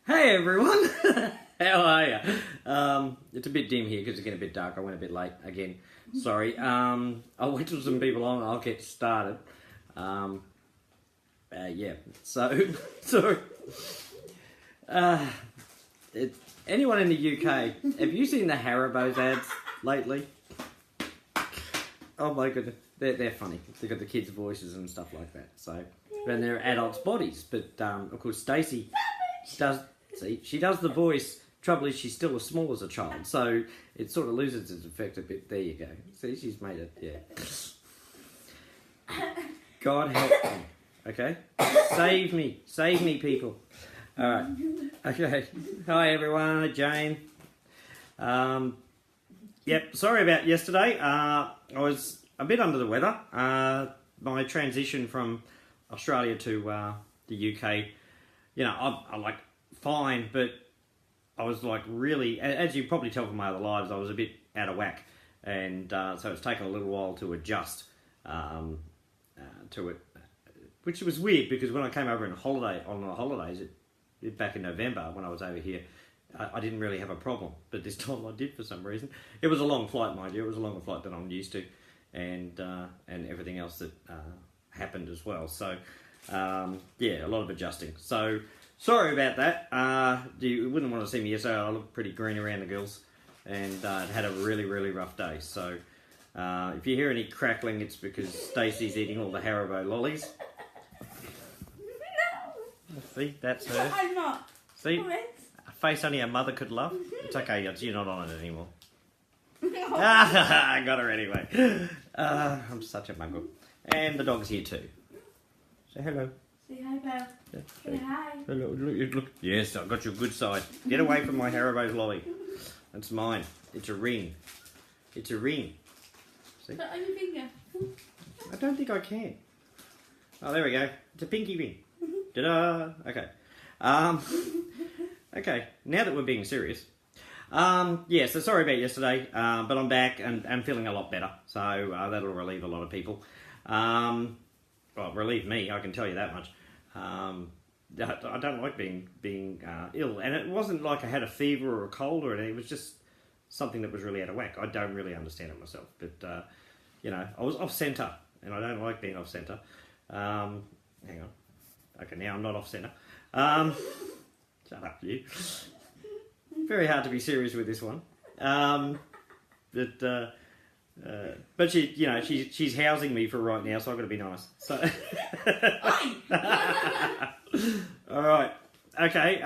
Hey everyone, how are you? It's a bit dim here because it's getting a bit dark. I went a bit late again. Sorry. I'll wait till some people on. I'll get started. Yeah. So, anyone in the UK, have you seen the Haribo's ads lately? Oh my goodness, they're funny. They've got the kids' voices and stuff like that. So, and they're adults' bodies. But of course, Stacey does. See, she does the voice. Trouble is, she's still as small as a child, so it sort of loses its effect a bit. There you go. See, she's made it. Yeah. God help me. Okay, save me, people. All right. Okay. Hi everyone. Jane. Yep. Sorry about yesterday. I was a bit under the weather. My transition from Australia to the UK. You know, I like fine, but I was like really, as you probably tell from my other lives, I was a bit out of whack, and so it's taken a little while to adjust to it, which was weird because when I came over on the holidays back in November when I was over here, I didn't really have a problem, but this time I did for some reason. It was a long flight, mind you. It was a longer flight than I'm used to, and everything else that happened as well. So yeah, a lot of adjusting. So. Sorry about that. You wouldn't want to see me yesterday. I looked pretty green around the gills and had a really, really rough day. So if you hear any crackling, it's because Stacey's eating all the Haribo lollies. No. See, that's her. I'm not. See, a face only a mother could love. It's okay, you're not on it anymore. No. I got her anyway. I'm such a muggle. And the dog's here too. Say hello. Say hi, Belle. Yeah. Say hi. Hello, look. Yes, I got your good side. Get away from my Haribo's lolly. That's mine. It's a ring. It's a ring. See? Put it on your finger. I don't think I can. Oh, there we go. It's a pinky ring. Ta-da! Okay. Okay, now that we're being serious. Yeah, so sorry about yesterday, but I'm back and I'm feeling a lot better. So that'll relieve a lot of people. Well, relieve me, I can tell you that much. I don't like being ill, and it wasn't like I had a fever or a cold or anything. It was just something that was really out of whack. I don't really understand it myself, but you know, I was off centre, and I don't like being off centre. Hang on, okay, now I'm not off centre. Shut up, you. Very hard to be serious with this one. But she, you know, she's housing me for right now, so I've got to be nice. So, all right, okay.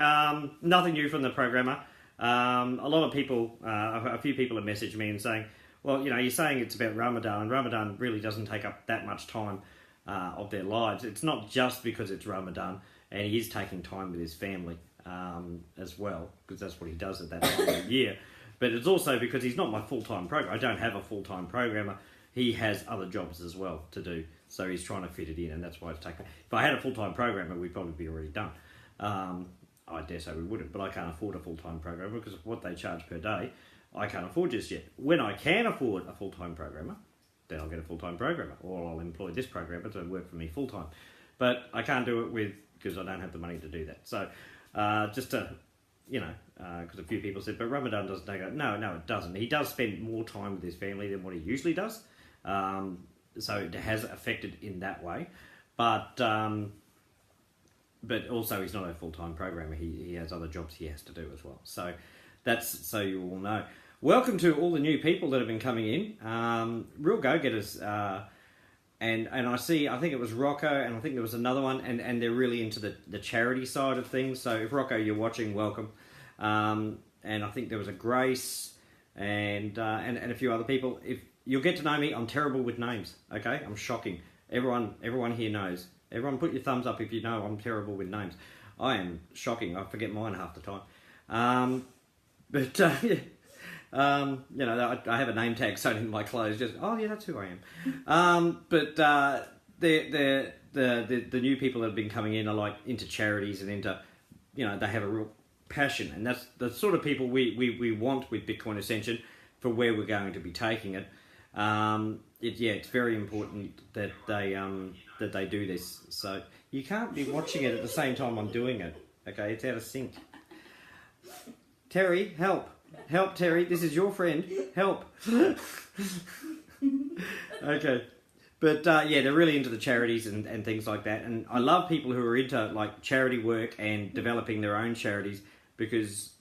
Nothing new from the programmer. A lot of people, a few people have messaged me and saying, well, you know, you're saying it's about Ramadan, and Ramadan really doesn't take up that much time of their lives. It's not just because it's Ramadan, and he is taking time with his family as well, because that's what he does at that time of the year. But it's also because he's not my full-time programmer. I don't have a full-time programmer. He has other jobs as well to do. So he's trying to fit it in, and that's why it's taken. If I had a full-time programmer, we'd probably be already done. I dare say we wouldn't, but I can't afford a full-time programmer because of what they charge per day. I can't afford just yet. When I can afford a full-time programmer, then I'll get a full-time programmer, or I'll employ this programmer to work for me full-time. But I can't do it because I don't have the money to do that. So just to... You know, because a few people said, but Ramadan doesn't take it. No, it doesn't. He does spend more time with his family than what he usually does. So it has affected in that way. But also he's not a full-time programmer. He has other jobs he has to do as well. So that's so you all know. Welcome to all the new people that have been coming in. Real go-getters. And I think it was Rocco, and I think there was another one, and they're really into the charity side of things. So if Rocco, you're watching, welcome. And I think there was a Grace and a few other people. If you'll get to know me, I'm terrible with names. Okay, I'm shocking. Everyone here knows. Everyone, put your thumbs up if you know I'm terrible with names. I am shocking. I forget mine half the time. Yeah. You know, I have a name tag sewn in my clothes. Just yeah, that's who I am. But the new people that have been coming in are like into charities and into, you know, they have a real passion, and that's the sort of people we want with Bitcoin Ascension for where we're going to be taking it. It's very important that they do this. So you can't be watching it at the same time I'm doing it. Okay, it's out of sync. Terry, help. Help, Terry. This is your friend. Help. Okay. But yeah, they're really into the charities and things like that. And I love people who are into like charity work and developing their own charities, because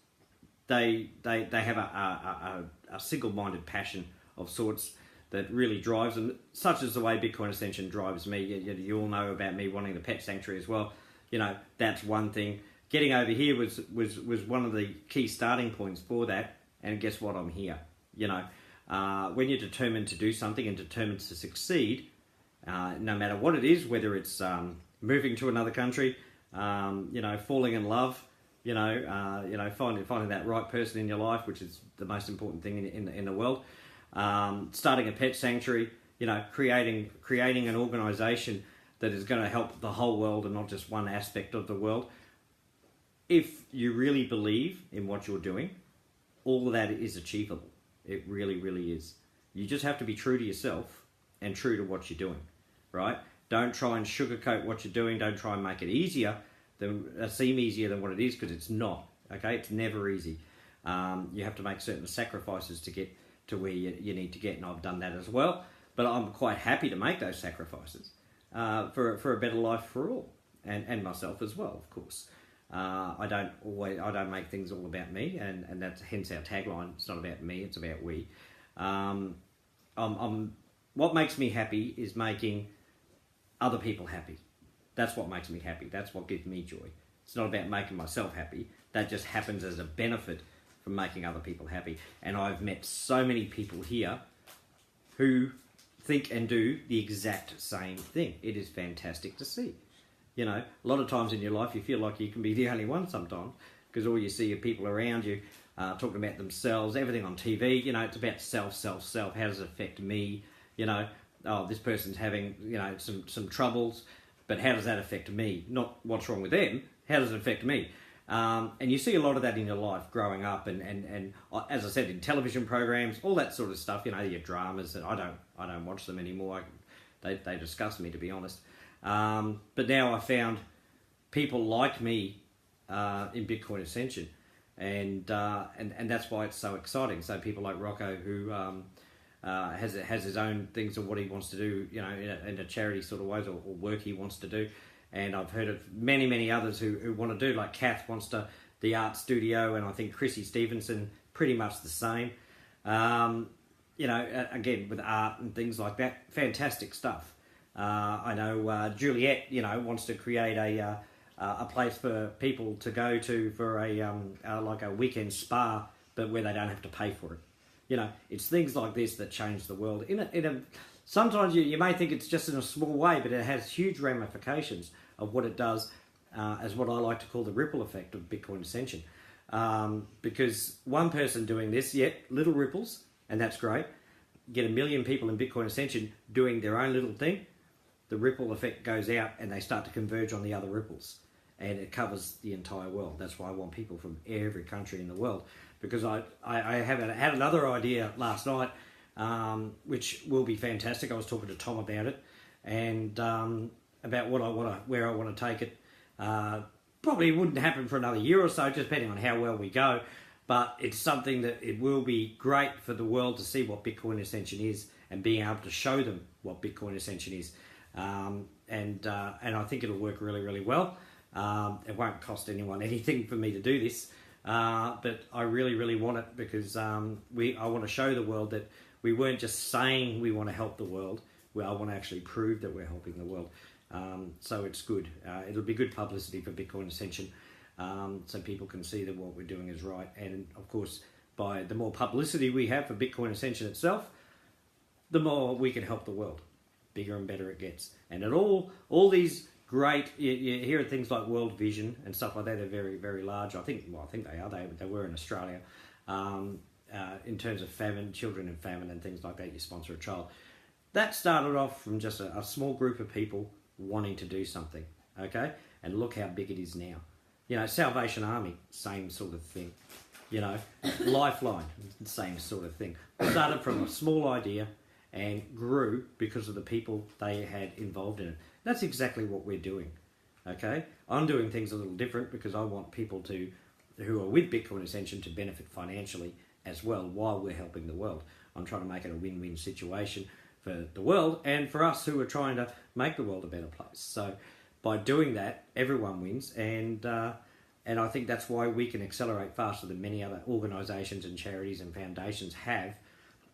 they have a single-minded passion of sorts that really drives them, such as the way Bitcoin Ascension drives me. You all know about me wanting the pet sanctuary as well. You know, that's one thing. Getting over here was one of the key starting points for that. And guess what? I'm here. You know, when you're determined to do something and determined to succeed, no matter what it is, whether it's moving to another country, you know, falling in love, you know, finding that right person in your life, which is the most important thing in the world. Starting a pet sanctuary, you know, creating an organisation that is going to help the whole world and not just one aspect of the world. If you really believe in what you're doing, all of that is achievable. It really, really is. You just have to be true to yourself and true to what you're doing, right? Don't try and sugarcoat what you're doing. Don't try and make it seem easier than what it is, because it's not. Okay, it's never easy. You have to make certain sacrifices to get to where you need to get, and I've done that as well. But I'm quite happy to make those sacrifices for a better life for all, and myself as well, of course. I don't make things all about me, and that's hence our tagline. It's not about me, it's about we. What makes me happy is making other people happy. That's what makes me happy. That's what gives me joy. It's not about making myself happy. That just happens as a benefit from making other people happy. And I've met so many people here who think and do the exact same thing. It is fantastic to see. You know, a lot of times in your life you feel like you can be the only one sometimes, because all you see are people around you talking about themselves, everything on TV. You know, it's about self. How does it affect me? You know, oh, this person's having, you know, some troubles, but how does that affect me? Not what's wrong with them. How does it affect me? And you see a lot of that in your life growing up, and as I said, in television programs, all that sort of stuff. You know, your dramas, and I don't watch them anymore. They disgust me, to be honest. But now I found people like me in Bitcoin Ascension, and that's why it's so exciting. So people like Rocco, who has his own things of what he wants to do, you know, in a charity sort of ways, or work he wants to do. And I've heard of many others who want to do, like Kath wants the art studio, and I think Chrissy Stevenson pretty much the same. You know, again with art and things like that, fantastic stuff. I know Juliet, you know, wants to create a place for people to go to for like a weekend spa, but where they don't have to pay for it. You know, it's things like this that change the world. Sometimes you may think it's just in a small way, but it has huge ramifications of what it does, as what I like to call the ripple effect of Bitcoin Ascension. Because one person doing this, little ripples, and that's great. Get 1 million people in Bitcoin Ascension doing their own little thing, the ripple effect goes out and they start to converge on the other ripples. And it covers the entire world. That's why I want people from every country in the world. Because I had another idea last night, which will be fantastic. I was talking to Tom about it, and about where I want to take it. Probably wouldn't happen for another year or so, just depending on how well we go. But it's something that it will be great for the world to see what Bitcoin Ascension is, and being able to show them what Bitcoin Ascension is. And I think it'll work really, really well. It won't cost anyone anything for me to do this, but I really, really want it, because I want to show the world that we weren't just saying we want to help the world. I want to actually prove that we're helping the world. So it's good. It'll be good publicity for Bitcoin Ascension, so people can see that what we're doing is right. And of course, by the more publicity we have for Bitcoin Ascension itself, the more we can help the world. Bigger and better it gets. And at all these great, you hear things like World Vision and stuff like that. They're very, very large. I think they are. They were in Australia. In terms of famine, children in famine and things like that, you sponsor a child. That started off from just a small group of people wanting to do something, okay? And look how big it is now. You know, Salvation Army, same sort of thing. You know, Lifeline, same sort of thing. Started from a small idea and grew because of the people they had involved in it. That's exactly what we're doing, okay? I'm doing things a little different because I want people to who are with Bitcoin Ascension to benefit financially as well while we're helping the world. I'm trying to make it a win-win situation for the world and for us who are trying to make the world a better place. So by doing that, everyone wins, and I think that's why we can accelerate faster than many other organisations and charities and foundations have,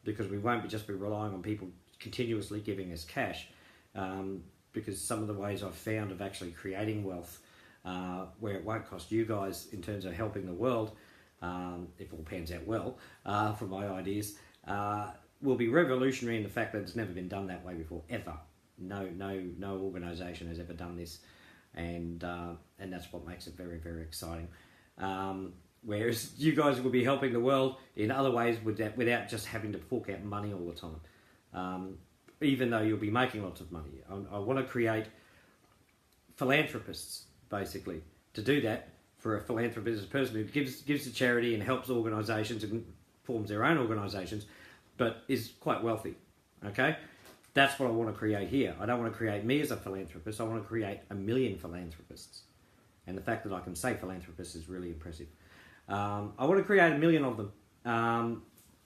because we won't just be relying on people continuously giving us cash, because some of the ways I've found of actually creating wealth where it won't cost you guys in terms of helping the world, if all pans out well, for my ideas, will be revolutionary in the fact that it's never been done that way before, ever. No organisation has ever done this, and that's what makes it very, very exciting. Whereas you guys will be helping the world in other ways without just having to fork out money all the time. Even though you'll be making lots of money, I want to create philanthropists, basically. To do that, for a philanthropist, a person who gives to charity and helps organisations and forms their own organisations, but is quite wealthy. Okay, that's what I want to create here. I don't want to create me as a philanthropist. I want to create 1 million philanthropists, and the fact that I can say philanthropist is really impressive. I want to create 1 million of them,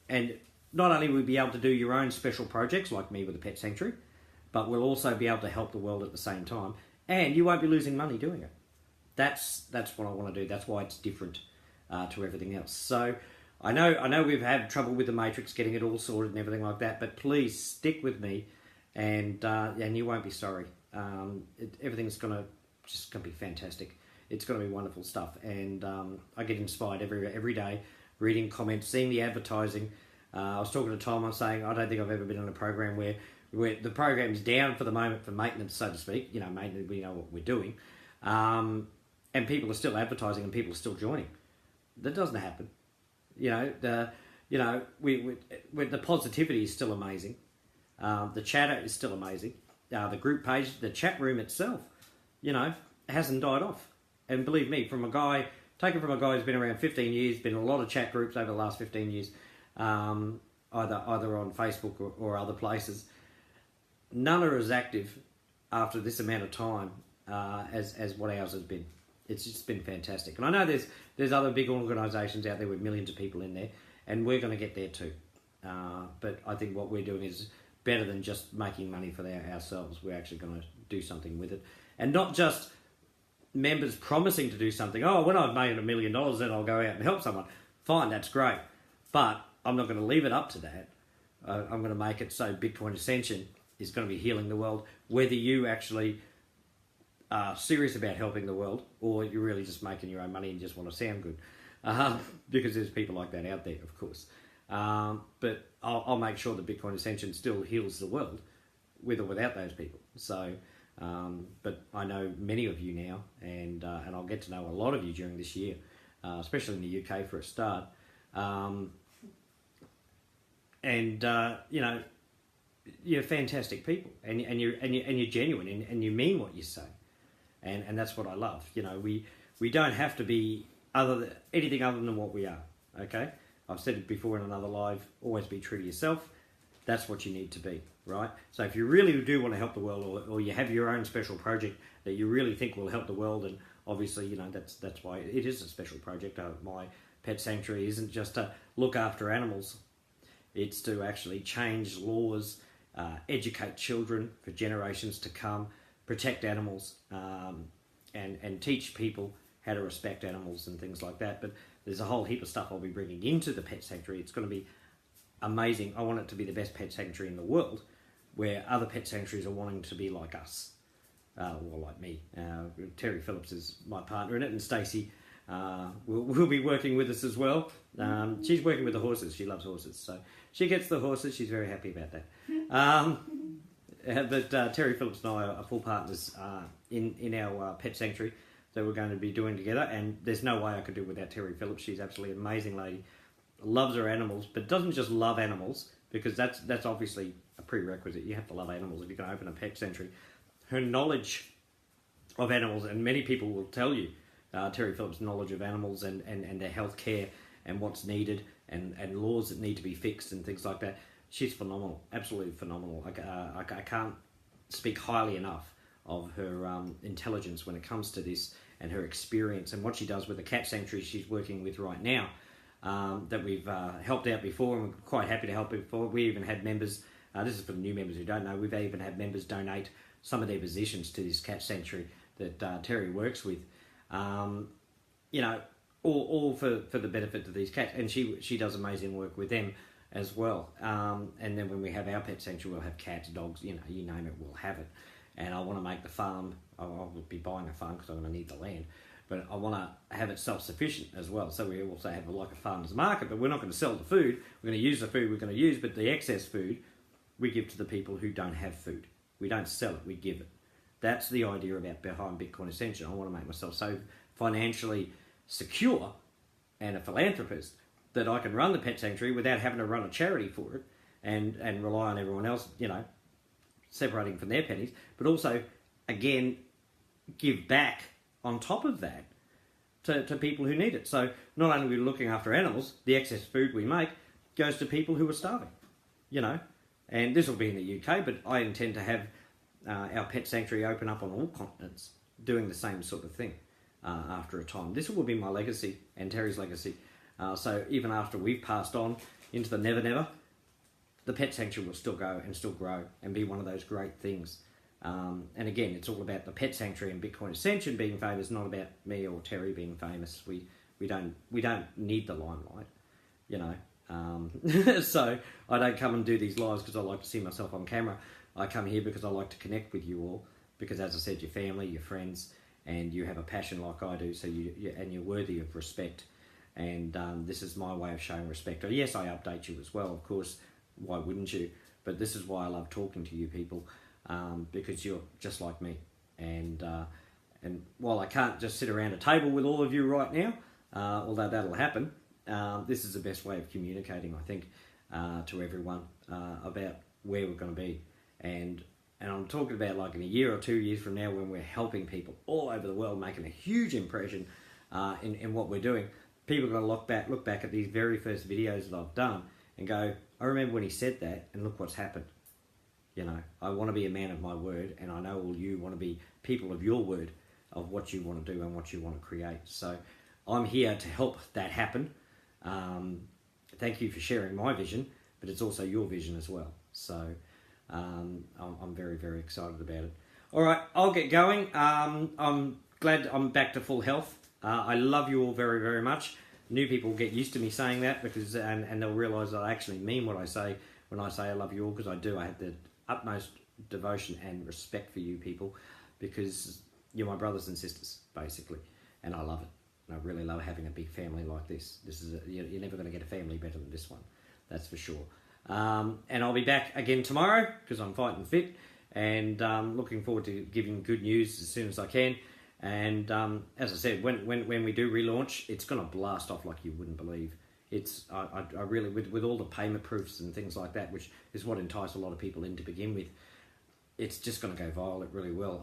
and not only will you be able to do your own special projects like me with the Pet Sanctuary, but we'll also be able to help the world at the same time, and you won't be losing money doing it. That's what I want to do. That's why it's different to everything else. So I know we've had trouble with the matrix, getting it all sorted and everything like that, but please stick with me, and you won't be sorry. Everything's gonna be fantastic. It's gonna be wonderful stuff, and I get inspired every day, reading comments, seeing the advertising. I was talking to Tom. I was saying I don't think I've ever been on a program where the program's down for the moment for maintenance, so to speak. Maintenance, we know what we're doing, and people are still advertising and people are still joining. That doesn't happen. The positivity is still amazing. The chatter is still amazing. The group page, the chat room itself, hasn't died off. And believe me, taken from a guy who's been around 15 years, been in a lot of chat groups over the last 15 years, either on Facebook or other places, none are as active after this amount of time as what ours has been. It's just been fantastic. And I know there's other big organisations out there with millions of people in there, and we're going to get there too. But I think what we're doing is better than just making money for ourselves. We're actually going to do something with it. And not just members promising to do something. Oh, when I've made $1 million, then I'll go out and help someone. Fine, that's great. But I'm not going to leave it up to that. I'm going to make it so Bitcoin Ascension is going to be healing the world, whether you actually are serious about helping the world or you're really just making your own money and just want to sound good. Because there's people like that out there, of course. But I'll make sure that Bitcoin Ascension still heals the world with or without those people. So, but I know many of you now, and I'll get to know a lot of you during this year, especially in the UK for a start. You're fantastic people, and you're genuine, and you mean what you say, and that's what I love. We don't have to be anything other than what we are. Okay, I've said it before in another live. Always be true to yourself. That's what you need to be, right? So if you really do want to help the world, or you have your own special project that you really think will help the world, and obviously that's why it is a special project. My Pet Sanctuary isn't just to look after animals. It's to actually change laws, educate children for generations to come, protect animals, and teach people how to respect animals and things like that. But there's a whole heap of stuff I'll be bringing into the Pet Sanctuary. It's going to be amazing. I want it to be the best pet sanctuary in the world, where other pet sanctuaries are wanting to be like us, or like me. Terry Phillips is my partner in it, and Stacey will be working with us as well. She's working with the horses. She loves horses, so she gets the horses. She's very happy about that. But Terry Phillips and I are full partners in our pet sanctuary that we're going to be doing together, and there's no way I could do it without Terry Phillips. She's absolutely an amazing lady, loves her animals, but doesn't just love animals, because that's obviously a prerequisite. You have to love animals if you're going to open a pet sanctuary. Her knowledge of animals, and many people will tell you, Terry Phillips' knowledge of animals and their health care and what's needed and laws that need to be fixed and things like that. She's phenomenal, absolutely phenomenal. I can't speak highly enough of her intelligence when it comes to this, and her experience and what she does with the cat sanctuary she's working with right now, that we've helped out before, and we're quite happy to help before. We even had members, this is for the new members who don't know, we've even had members donate some of their positions to this cat sanctuary that Terry works with, you know, all for the benefit of these cats. And she does amazing work with them as well. And then when we have our pet sanctuary, we'll have cats, dogs, you know, you name it, we'll have it. And I want to make the farm, I'll be buying a farm because I'm going to need the land, but I want to have it self-sufficient as well. So we also have like a farmer's market, but we're not going to sell the food. We're going to use the food we're going to use, but the excess food we give to the people who don't have food. We don't sell it, we give it. That's the idea about behind Bitcoin Ascension. I want to make myself so financially secure and a philanthropist that I can run the pet sanctuary without having to run a charity for it and rely on everyone else, you know, separating from their pennies, but also, again, give back on top of that to people who need it. So not only are we looking after animals, the excess food we make goes to people who are starving, you know. And this will be in the UK, but I intend to have our pet sanctuary open up on all continents, doing the same sort of thing after a time. This will be my legacy and Terry's legacy. So even after we've passed on into the never never, the pet sanctuary will still go and still grow and be one of those great things. And again, it's all about the pet sanctuary and Bitcoin Ascension being famous, not about me or Terry being famous. We don't need the limelight, you know. So I don't come and do these lives because I like to see myself on camera. I come here because I like to connect with you all, because as I said, your family, your friends, and you have a passion like I do, so you're worthy of respect. And this is my way of showing respect. Yes, I update you as well, of course. Why wouldn't you? But this is why I love talking to you people, because you're just like me. And while I can't just sit around a table with all of you right now, although that'll happen, this is the best way of communicating, I think, to everyone about where we're going to be. And I'm talking about like in a year or 2 years from now, when we're helping people all over the world, making a huge impression in what we're doing. People are going to look back at these very first videos that I've done and go, I remember when he said that, and look what's happened. You know, I want to be a man of my word, and I know all you want to be people of your word, of what you want to do and what you want to create. So I'm here to help that happen. Thank you for sharing my vision, but it's also your vision as well. So I'm very, very excited about it. All right, I'll get going. I'm glad I'm back to full health. I love you all very, very much. New people get used to me saying that because and they'll realise I actually mean what I say when I say I love you all, because I do. I have the utmost devotion and respect for you people, because you're my brothers and sisters, basically, and I love it. And I really love having a big family like this. You're never going to get a family better than this one, that's for sure. And I'll be back again tomorrow because I'm fighting fit, and looking forward to giving good news as soon as I can. And as I said, when we do relaunch, it's going to blast off like you wouldn't believe. I really, with all the payment proofs and things like that, which is what enticed a lot of people in to begin with, it's just going to go viral. It really will.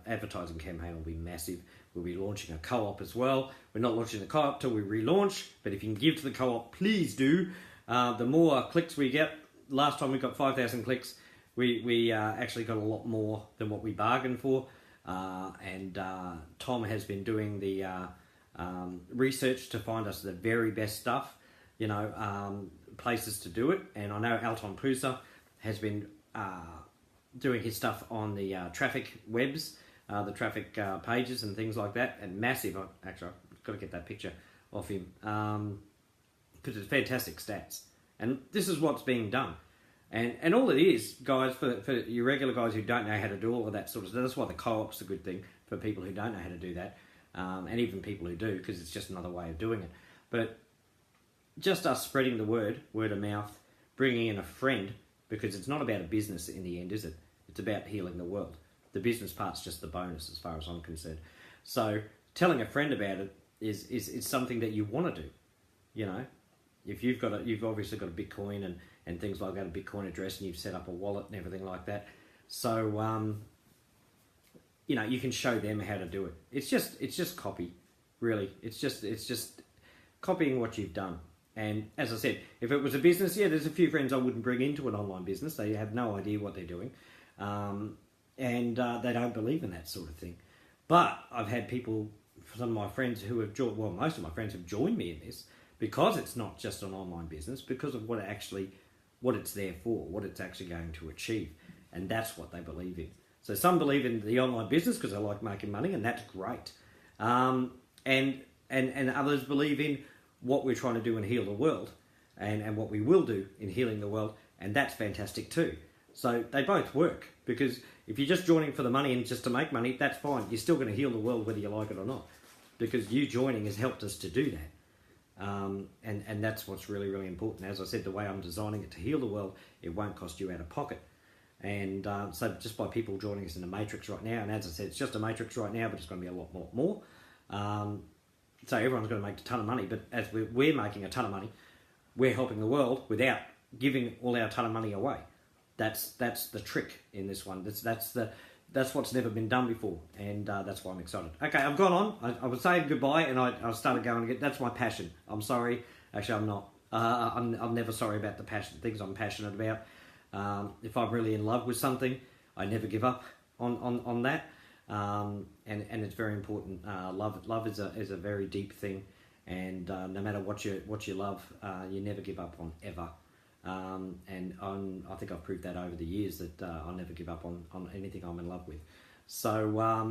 Advertising campaign will be massive. We'll be launching a co-op as well. We're not launching the co-op till we relaunch, but if you can give to the co-op, please do. The more clicks we get, last time we got 5,000 clicks, we actually got a lot more than what we bargained for. And Tom has been doing the research to find us the very best stuff, you know, places to do it. And I know Alton Pusa has been doing his stuff on the traffic webs, the traffic pages and things like that. And massive, actually, I've got to get that picture of him, because it's fantastic stats. And this is what's being done. And all it is, guys, for your regular guys who don't know how to do all of that sort of stuff, that's why the co-op's a good thing for people who don't know how to do that, and even people who do, because it's just another way of doing it. But just us spreading the word of mouth, bringing in a friend, because it's not about a business in the end, is it? It's about healing the world. The business part's just the bonus as far as I'm concerned. So telling a friend about it is something that you want to do, you know. If you've obviously got a Bitcoin and things like that, a Bitcoin address, and you've set up a wallet and everything like that. So, you know, you can show them how to do it. It's just copy, really. It's just copying what you've done. And as I said, if it was a business, yeah, there's a few friends I wouldn't bring into an online business. They have no idea what they're doing. And they don't believe in that sort of thing. But I've had people for some of my friends who have joined, well, most of my friends have joined me in this because it's not just an online business, because of what it's there for, what it's actually going to achieve, and that's what they believe in. So some believe in the online business because they like making money, and that's great. And others believe in what we're trying to do and heal the world, and what we will do in healing the world, and that's fantastic too. So they both work, because if you're just joining for the money and just to make money, that's fine. You're still going to heal the world whether you like it or not, because you joining has helped us to do that. And that's what's really, really important. As I said, the way I'm designing it to heal the world, it won't cost you out of pocket. And so just by people joining us in the matrix right now, and as I said, it's just a matrix right now, but it's going to be a lot more. So everyone's going to make a ton of money, but as we're making a ton of money, we're helping the world without giving all our ton of money away. That's the trick in this one. That's what's never been done before, and that's why I'm excited. Okay, I've gone on. I was saying goodbye, and I started going again. That's my passion. I'm sorry. Actually, I'm not. I'm never sorry about the passion things I'm passionate about. If I'm really in love with something, I never give up on that. And it's very important. Love is a very deep thing, and no matter what you love, you never give up on ever. And I think I've proved that over the years that I'll never give up on anything I'm in love with. So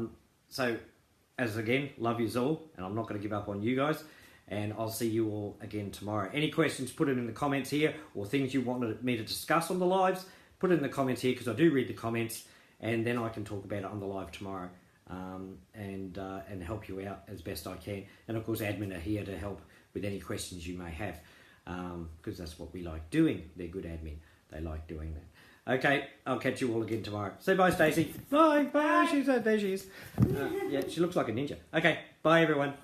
as again, love yous all, and I'm not going to give up on you guys. And I'll see you all again tomorrow. Any questions, put it in the comments here, or things you wanted me to discuss on the lives, put it in the comments here, because I do read the comments, and then I can talk about it on the live tomorrow, and help you out as best I can. And of course, admin are here to help with any questions you may have, because that's what we like doing. They're good admin. They like doing that. Okay, I'll catch you all again tomorrow. Say bye, Stacey. Bye. There she is. Yeah, she looks like a ninja. Okay, bye everyone.